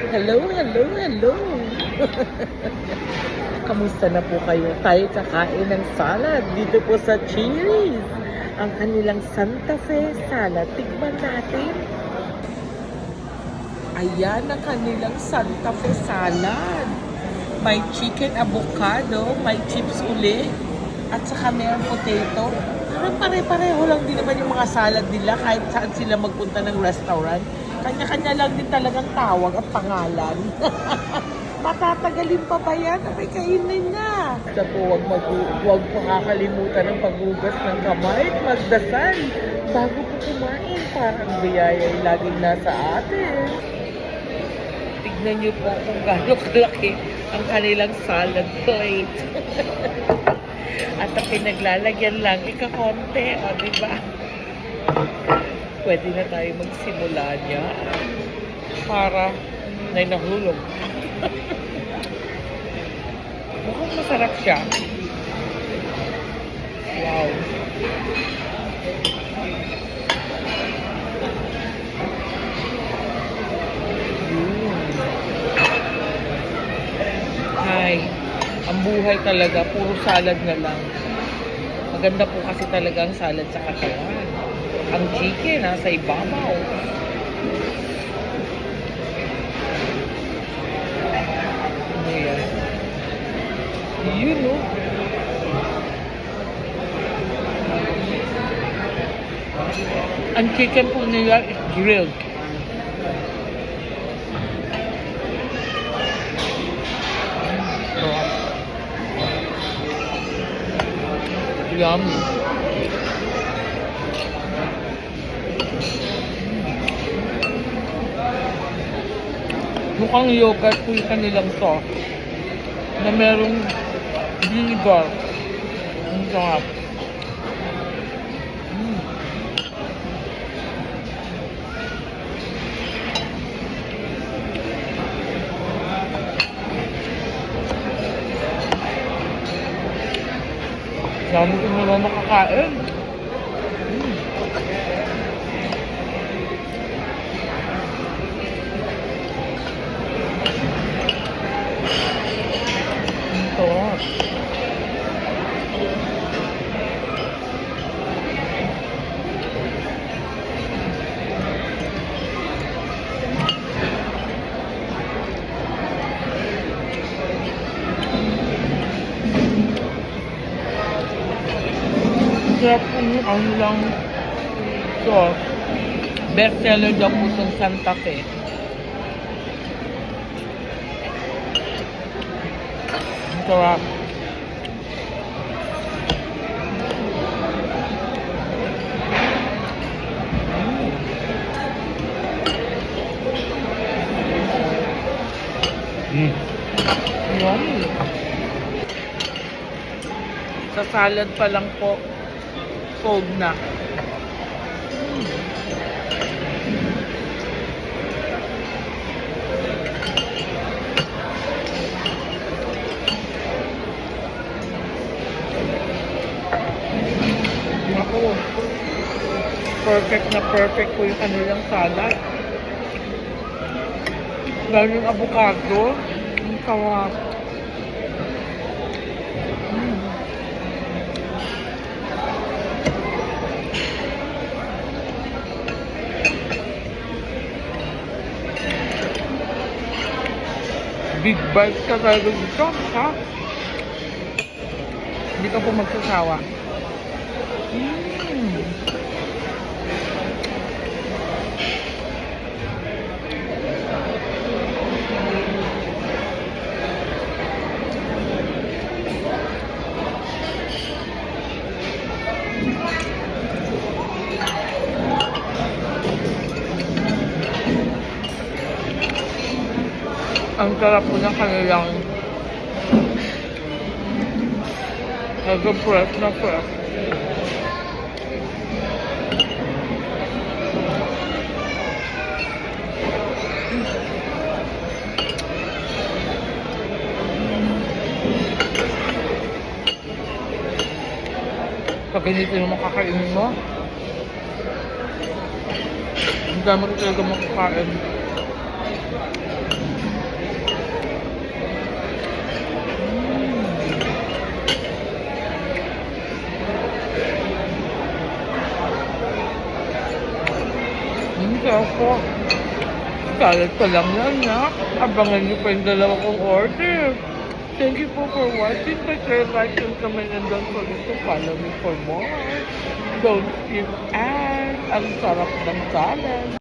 Hello, hello, hello. Kamusta na po kayo? Tayo kakain ng salad dito po sa Chili's. Ang kanilang Santa Fe salad. Tikman natin. Ayan ang kanilang Santa Fe salad. May chicken avocado, may chips uli, at saka mayroong potato. Parang pare-pareho lang din naman yung mga salad nila kahit saan sila magpunta ng restaurant. Kanya-kanya lang din talagang tawag at pangalan. Matatagalin pa ba yan? Abay, kainin na. Basta po, huwag makakalimutan ng paghugas ng kamay at magdasal bago po kumain. Parang biyaya ay laging nasa atin. Tignan niyo po kung gaano kalaki ang kanilang salad plate. At ang pinaglalagyan lang, ikakonte, o diba? Pwede na tayo magsimula niya para na nahulog. Mukhang masarap siya. Wow. Ay, ang buhay talaga, puro salad na lang. Maganda po kasi talaga ang salad sa katawan. Ang chicken nasa ibabaw. Ano yan? Yun, no? Ang chicken po nila is grilled. Yummy. Mukhang yogurt po yung kanilang sauce na merong vinegar. Ang sarap. Dami ko naman makakain. Ito. Sarap po yung kanilang sauce. Best seller daw po itong Santa Fe. Ang sarap. Yummy. Sa salad pa lang po, sold na. Ako, perfect na perfect po yung kanilang salad. Lalo yung avocado, ang sarap. Big bites ka talaga dito, ha? Hindi ka po magsasawa. Ang sarap po ng kanilang fresh na fresh. Pag ganito yung makakainin mo, ang dami ko talaga makakain. Opo. Kalat pa lang yan, na. Abangan niyo pa yung dalawa kong order. Thank you po for watching. Pa-share, like, and comment, and don't forget to follow me for more. Don't skip ads. Ang sarap ng salad.